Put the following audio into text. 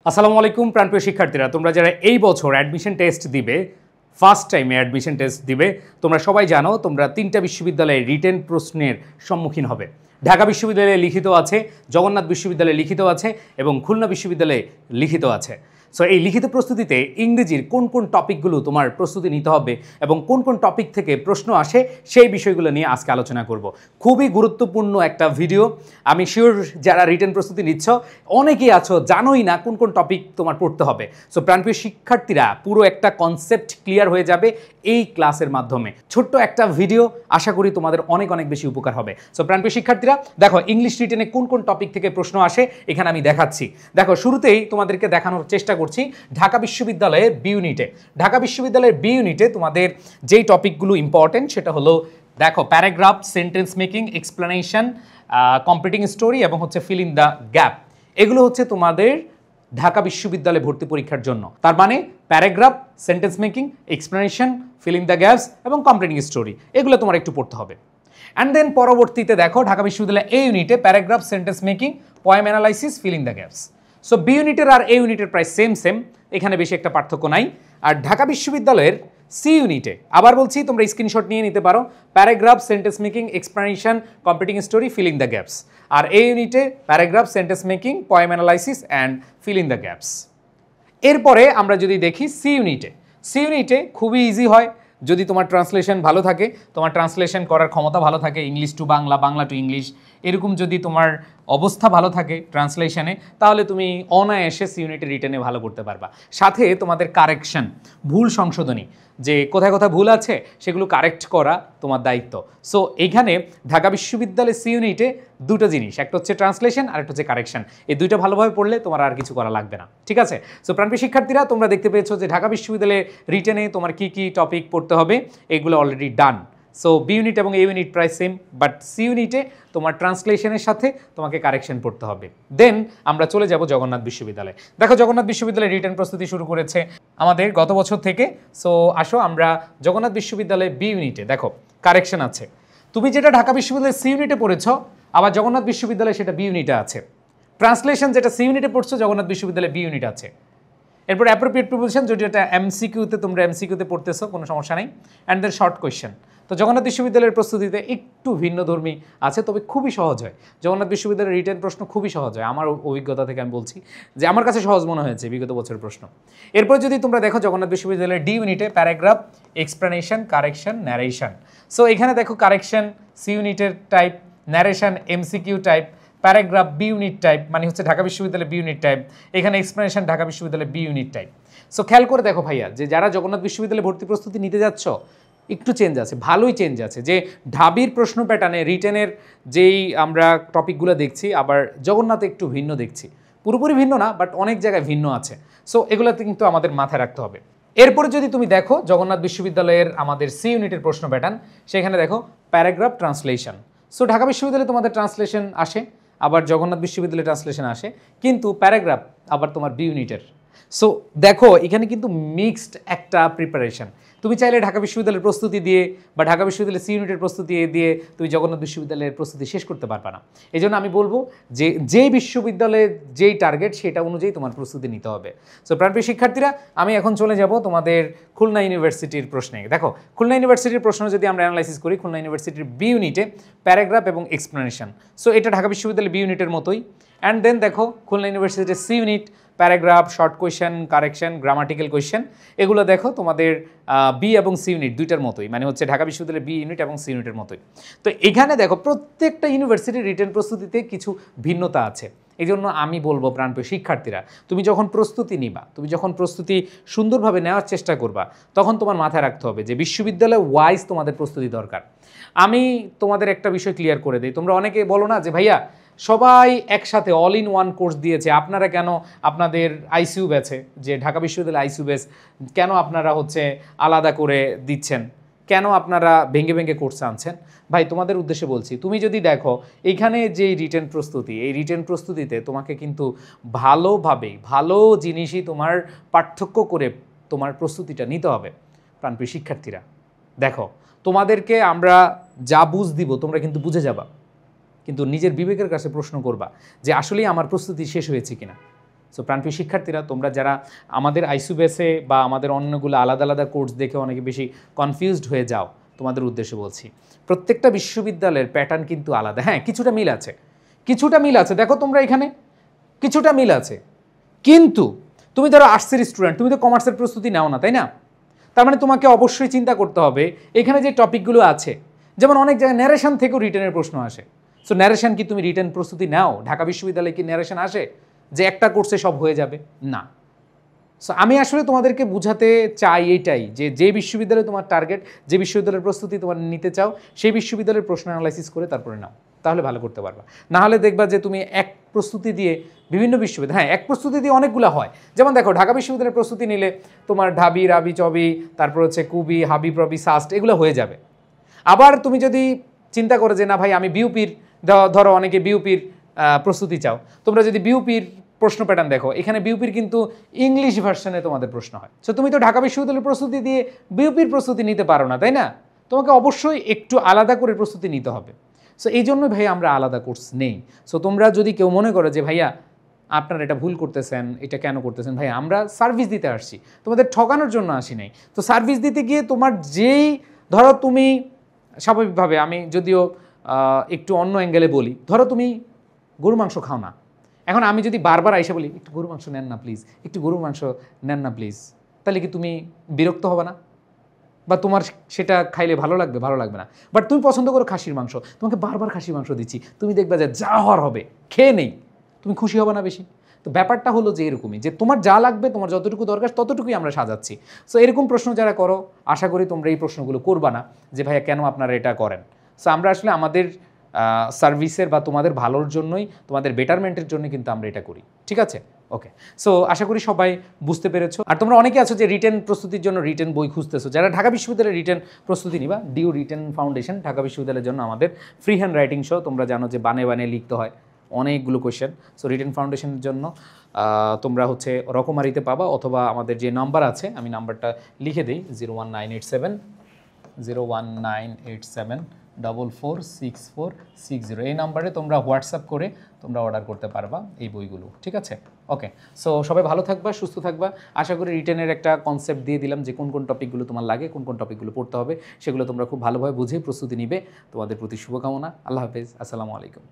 আসসালামু আলাইকুম প্রাণপ্রিয় শিক্ষার্থীরা, তোমরা যারা এই বছর অ্যাডমিশন টেস্ট দিবে, ফার্স্ট টাইমে অ্যাডমিশন টেস্ট দিবে, তোমরা সবাই জানো তোমরা 3টা বিশ্ববিদ্যালয়ে রিটেন প্রশ্নের সম্মুখীন হবে। ঢাকা বিশ্ববিদ্যালয়ে লিখিত আছে, জগন্নাথ বিশ্ববিদ্যালয়ে লিখিত আছে এবং খুলনা বিশ্ববিদ্যালয়ে লিখিত আছে। সো এই লিখিত প্রস্তুতিতে ইংরেজির কোন কোন টপিকগুলো তোমার প্রস্তুতি নিতে হবে এবং কোন কোন টপিক থেকে প্রশ্ন আসে সেই বিষয়গুলো নিয়ে আজকে আলোচনা করব। খুবই গুরুত্বপূর্ণ একটা ভিডিও। আমি শিওর যারা রিটেন প্রস্তুতি নিচ্ছ অনেকেই আছো জানোই না কোন কোন টপিক তোমার পড়তে হবে। সো প্রাণপ্রিয় শিক্ষার্থীরা, পুরো একটা কনসেপ্ট ক্লিয়ার হয়ে যাবে এই ক্লাসের মাধ্যমে। ছোট্ট একটা ভিডিও, আশা করি তোমাদের অনেক অনেক বেশি উপকার হবে। সো প্রাণপ্রিয় শিক্ষার্থীরা দেখো, ইংলিশ রিটেনে কোন কোন টপিক থেকে প্রশ্ন আসে এখানে আমি দেখাচ্ছি। দেখো, শুরুতেই তোমাদেরকে দেখানোর চেষ্টা করছি ঢাকা বিশ্ববিদ্যালয়ের বি ইউনিটে। ঢাকা বিশ্ববিদ্যালয়ের বি ইউনিটে তোমাদের যেই টপিকগুলো ইম্পর্টেন্ট সেটা হলো, দেখো, paragraph, sentence making, explanation, completing story এবং হচ্ছে ফিল ইন দ্য গ্যাপ। এগুলো হচ্ছে তোমাদের ঢাকা বিশ্ববিদ্যালয়ে ভর্তি পরীক্ষার জন্য। তার মানে paragraph, sentence making, explanation, feel in the gaps এবং কমপ্লিটিং স্টোরি, এগুলো তোমার একটু পড়তে হবে। অ্যান্ড দেন পরবর্তীতে দেখো ঢাকা বিশ্ববিদ্যালয় এ ইউনিটে paragraph, sentence making, poem analysis, fill in the gaps. So B ইউনিটের আর এ ইউনিটের প্রায় সেম, এখানে বেশি একটা পার্থক্য নাই। আর ঢাকা বিশ্ববিদ্যালয়ের সি ইউনিটে আবার বলছি, তোমরা স্ক্রিনশট নিয়ে নিতে পারো, paragraph, sentence making, explanation, completing story, fill in the gaps. আর এ ইউনিটে paragraph, sentence making, poem analysis and fill in the gaps. এরপরে আমরা যদি দেখি সি ইউনিটে খুবই ইজি হয় যদি তোমার ট্রান্সলেশন ভালো থাকে, তোমার ট্রান্সলেশন করার ক্ষমতা ভালো থাকে, English to Bangla, Bangla to English, এরকম যদি তোমার অবস্থা ভালো থাকে ট্রান্সলেশনে, তাহলে তুমি অনায়াসে সি ইউনিটে রিটেনে ভালো করতে পারবা। সাথে তোমাদের কারেকশন, ভুল সংশোধনী, যে কোথায় কোথায় ভুল আছে সেগুলো কারেক্ট করা তোমার দায়িত্ব। সো এইখানে ঢাকা বিশ্ববিদ্যালয়ের সি ইউনিটে দুটো জিনিস, একটা হচ্ছে ট্রান্সলেশন আর একটা হচ্ছে কারেকশন। এই দুইটা ভালোভাবে পড়লে তোমার আর কিছু করা লাগবে না, ঠিক আছে? সো প্রাণপ্রিয় শিক্ষার্থীরা, তোমরা দেখতে পেয়েছো যে ঢাকা বিশ্ববিদ্যালয়ে রিটেনে তোমার কি কি টপিক পড়তে হবে এগুলো already done. So B unit এবং এ ইউনিট প্রায় সেম, বাট সি ইউনিটে তোমার ট্রান্সলেশনের সাথে তোমাকে কারেকশন পড়তে হবে। দেন আমরা চলে যাব জগন্নাথ বিশ্ববিদ্যালয়ে। দেখো, জগন্নাথ বিশ্ববিদ্যালয়ে রিটেন প্রস্তুতি শুরু করেছে আমাদের গত বছর থেকে। সো আসো আমরা জগন্নাথ বিশ্ববিদ্যালয়ে বি ইউনিটে, দেখো কারেকশন আছে। তুমি যেটা ঢাকা বিশ্ববিদ্যালয়ের সি ইউনিটে পড়েছ, আবার জগন্নাথ বিশ্ববিদ্যালয়ে সেটা বি ইউনিটে আছে। ট্রান্সলেশন যেটা সি ইউনিটে পড়ছো, জগন্নাথ বিশ্ববিদ্যালয়ে বি ইউনিট আছে। এরপর অ্যাপ্রোপ্রিয়েট প্রিপোজিশন, যদি এটা এমসিকিউতে তোমরা এমসিকিউতে পড়তেছো, কোনো সমস্যা নেই। And then short question. তো জগন্নাথ বিশ্ববিদ্যালয়ের প্রস্তুতিতে একটু ভিন্নধর্মী আছে, তবে খুবই সহজ হয়। জগন্নাথ বিশ্ববিদ্যালয়ের রিটেন প্রশ্ন খুবই সহজ হয়, আমার অভিজ্ঞতা থেকে আমি বলছি যে আমার কাছে সহজ মনে হয়েছে বিগত বছরের প্রশ্ন। এরপর যদি তোমরা দেখো জগন্নাথ বিশ্ববিদ্যালয়ের ডি ইউনিটে paragraph, explanation, correction, narration. So এখানে দেখো কারেকশন সি ইউনিটের type, narration MCQ type, paragraph B unit type, মানে হচ্ছে ঢাকা বিশ্ববিদ্যালয় বি ইউনিট টাইপ, এখানে এক্সপ্লেনেশন ঢাকা বিশ্ববিদ্যালয় বি ইউনিট টাইপ। সো খেয়াল করে দেখো ভাইয়া, যে যারা জগন্নাথ বিশ্ববিদ্যালয়ে ভর্তি প্রস্তুতি নিতে যাচ্ছ, একটু চেঞ্জ আছে, ভালোই চেঞ্জ আছে। যে ঢাবির প্রশ্ন প্যাটার্নে রিটেনের যেই আমরা টপিকগুলো দেখছি, আবার জগন্নাথে একটু ভিন্ন দেখছি, পুরোপুরি ভিন্ন না, বাট অনেক জায়গায় ভিন্ন আছে। সো এগুলোতে কিন্তু আমাদের মাথায় রাখতে হবে। এরপরে যদি তুমি দেখো জগন্নাথ বিশ্ববিদ্যালয়ের আমাদের সি ইউনিটের প্রশ্ন প্যাটার্ন, সেখানে দেখো প্যারাগ্রাফ, ট্রান্সলেশন। সো ঢাকা বিশ্ববিদ্যালয়ে তোমাদের ট্রান্সলেশন আসে, আবার জগন্নাথ বিশ্ববিদ্যালয়ে ট্রান্সলেশন আসে, কিন্তু প্যারাগ্রাফ আবার তোমার বি ইউনিটের। সো দেখো এখানে কিন্তু মিক্সড একটা প্রিপারেশন। তুমি চাইলে ঢাকা বিশ্ববিদ্যালয়ের প্রস্তুতি দিয়ে বা ঢাকা বিশ্ববিদ্যালয়ের সি ইউনিটের প্রস্তুতি দিয়ে তুমি জগন্নাথ বিশ্ববিদ্যালয়ের প্রস্তুতি শেষ করতে পারবে না। এই জন্য আমি বলবো যে যেই বিশ্ববিদ্যালয়ের যেই টার্গেট সেটা অনুযায়ী তোমার প্রস্তুতি নিতে হবে। সো প্রাণপ্রিয় শিক্ষার্থীরা, আমি এখন চলে যাব তোমাদের খুলনা ইউনিভার্সিটির প্রশ্নে। দেখো, খুলনা ইউনিভার্সিটির প্রশ্ন যদি আমরা অ্যানালাইসিস করি, খুলনা ইউনিভার্সিটির বি ইউনিটে প্যারাগ্রাফ এবং এক্সপ্লেনেশন। সো এটা ঢাকা বিশ্ববিদ্যালয়ের বি ইউনিটের মতোই। অ্যান্ড দেন দেখো খুলনা ইউনিভার্সিটির C unit paragraph, short question, correction, grammatical question, এগুলো দেখো তোমাদের বি এবং সি ইউনিট দুইটার মতোই, মানে হচ্ছে ঢাকা বিশ্ববিদ্যালয়ের বি ইউনিট এবং সি ইউনিটের মতোই। তো এখানে দেখো প্রত্যেকটা ইউনিভার্সিটির রিটেন প্রস্তুতিতে কিছু ভিন্নতা আছে। এই জন্য আমি বলবো প্রাণপ্রিয় শিক্ষার্থীরা, তুমি যখন প্রস্তুতি নিবা, তুমি যখন প্রস্তুতি সুন্দরভাবে নেওয়ার চেষ্টা করবা, তখন তোমার মাথায় রাখতে হবে যে বিশ্ববিদ্যালয় ওয়াইজ তোমাদের প্রস্তুতি দরকার। আমি তোমাদের একটা বিষয় ক্লিয়ার করে দিই। তোমরা অনেকে বলো না যে ভাইয়া সবাই একসাথে অল ইন ওয়ান কোর্স দিয়েছে, আপনারা কেন আপনাদের আইসিইউ ব্যাচে, যে ঢাকা বিশ্ববিদ্যালয় আইসিইউ ব্যাচ, কেন আপনারা হচ্ছে আলাদা করে দিচ্ছেন, কেন আপনারা ভেঙে ভেঙে কোর্স আনছেন? ভাই, তোমাদের উদ্দেশ্যে বলছি, তুমি যদি দেখো এইখানে যে রিটেন প্রস্তুতি, এই রিটেন প্রস্তুতিতে তোমাকে কিন্তু ভালোভাবে ভালো জিনিসই তোমার পার্থক্য করে তোমার প্রস্তুতিটা নিতে হবে। প্রাণপ্রিয় শিক্ষার্থীরা, দেখো তোমাদেরকে আমরা যা বুঝ দিব তোমরা কিন্তু বুঝে যাবা, কিন্তু নিজের বিবেকের কাছে প্রশ্ন করবা যে আসলেই আমার প্রস্তুতি শেষ হয়েছে কিনা। সো প্রাণপ্রিয় শিক্ষার্থীরা, তোমরা যারা আমাদের আইসু বেসে বা আমাদের অন্যগুলো আলাদা আলাদা কোর্স দেখে অনেকে বেশি কনফিউজড হয়ে যাও, তোমাদের উদ্দেশ্যে বলছি, প্রত্যেকটা বিশ্ববিদ্যালয়ের প্যাটার্ন কিন্তু আলাদা। হ্যাঁ, কিছুটা মিল আছে, কিছুটা মিল আছে, দেখো তোমরা এখানে কিছুটা মিল আছে, কিন্তু তুমি ধরো আর্টসের স্টুডেন্ট, তুমি তো কমার্সের প্রস্তুতি নাও না, তাই না? তার মানে তোমাকে অবশ্যই চিন্তা করতে হবে এখানে যে টপিকগুলো আছে, যেমন অনেক জায়গায় ন্যারেশন থেকেও রিটেনের প্রশ্ন আসে। সো ন্যারেশন কি তুমি রিটেন প্রস্তুতি নাও? ঢাকা বিশ্ববিদ্যালয়ে কি ন্যারেশন আসে যে একটা কোর্সে সব হয়ে যাবে? না। সো আমি আসলে তোমাদেরকে বুঝাতে চাই এইটাই, যে বিশ্ববিদ্যালয়ে তোমার টার্গেট, যে বিশ্ববিদ্যালয়ের প্রস্তুতি তোমার নিতে চাও, সেই বিশ্ববিদ্যালয়ের প্রশ্ন অ্যানালাইসিস করে তারপরে নাও, তাহলে ভালো করতে পারবা। না হলে দেখবা যে তুমি এক প্রস্তুতি দিয়ে বিভিন্ন বিশ্ববিদ্যালয়, হ্যাঁ এক প্রস্তুতি দিয়ে অনেকগুলো হয়। যেমন দেখো ঢাকা বিশ্ববিদ্যালয়ের প্রস্তুতি নিলে তোমার ঢাবি, রাবি, চবি, তারপর হচ্ছে কুবি, হাবি, প্রবি, সাস্ট, এগুলো হয়ে যাবে। আবার তুমি যদি চিন্তা করো যে না ভাই আমি বিউপির, ধরো অনেকে বিউপির প্রস্তুতি চাও, তোমরা যদি বিউপির প্রশ্ন প্যাটার্ন দেখো, এখানে বিউপির কিন্তু ইংলিশ ভার্সনে তোমাদের প্রশ্ন হয়। সো তুমি তো ঢাকা বিশ্ববিদ্যালয়ের প্রস্তুতি দিয়ে বিউপির প্রস্তুতি নিতে পারো না, তাই না? তোমাকে অবশ্যই একটু আলাদা করে প্রস্তুতি নিতে হবে। সো এই জন্য ভাই আমরা আলাদা কোর্স নেই। সো তোমরা যদি কেউ মনে করো যে ভাইয়া আপনারা এটা ভুল করতেছেন, এটা কেন করতেছেন, ভাই আমরা সার্ভিস দিতে আসছি, তোমাদের ঠকানোর জন্য আসি নাই। তো সার্ভিস দিতে গিয়ে তোমার যেই, ধরো তুমি স্বাভাবিকভাবে, আমি যদিও একটু অন্য অ্যাঙ্গেলে বলি, ধরো তুমি গরু মাংস খাও না, এখন আমি যদি বারবার আইসা বলি একটু গরু মাংস নেন না প্লিজ, একটু গরু মাংস নেন না প্লিজ, তাহলে কি তুমি বিরক্ত হবে না? বা তোমার সেটা খাইলে ভালো লাগবে? ভালো লাগবে না। বাট তুমি পছন্দ করো খাসির মাংস, তোমাকে বারবার খাসির মাংস দিচ্ছি, তুমি দেখবে যে যা হওয়ার হবে, খেয়ে নেই, তুমি খুশি হবে না বেশি? তো ব্যাপারটা হলো যে এরকমই, যে তোমার যা লাগবে, তোমার যতটুকু দরকার ততটুকুই আমরা সাজাচ্ছি। সো এরকম প্রশ্ন যারা করো, আশা করি তোমরা এই প্রশ্নগুলো করবা না যে ভাইয়া কেন আপনারা এটা করেন। সো আমরা আসলে আমাদের সার্ভিসের বা তোমাদের ভালোর জন্যই, তোমাদের বেটারমেন্টের জন্য কিন্তু আমরা এটা করি, ঠিক আছে? ওকে, সো আশা করি সবাই বুঝতে পেরেছো। আর তোমরা অনেকে আছো যে রিটেন প্রস্তুতির জন্য রিটেন বই খুঁজতেছো, যারা ঢাকা বিশ্ববিদ্যালয়ের রিটেন প্রস্তুতি নিবা, ডিউ রিটেন ফাউন্ডেশন ঢাকা বিশ্ববিদ্যালয়ের জন্য আমাদের ফ্রি হ্যান্ড রাইটিং শো, তোমরা জানো যে বানে বানে লিখতে হয় অনেকগুলো কোয়েশ্চেন। সো রিটেন ফাউন্ডেশনের জন্য তোমরা হচ্ছে রকমারিতে পাবা, অথবা আমাদের যে নাম্বার আছে, আমি নাম্বারটা লিখে দিই, 01987 এই নাম্বারে তোমরা হোয়াটসঅ্যাপ করে তোমরা অর্ডার করতে পারবা এই বইগুলো, ঠিক আছে? ওকে, সো সবাই ভালো থাকবা, সুস্থ থাকবা। আশা করি রিটেনের একটা কনসেপ্ট দিয়ে দিলাম যে কোন কোন টপিকগুলো তোমার লাগে, কোন কোন টপিকগুলো পড়তে হবে, সেগুলো তোমরা খুব ভালোভাবে বুঝে প্রস্তুতি নিবে। তোমাদের প্রতি শুভকামনা। আল্লাহ হাফেজ, আসসালামু আলাইকুম।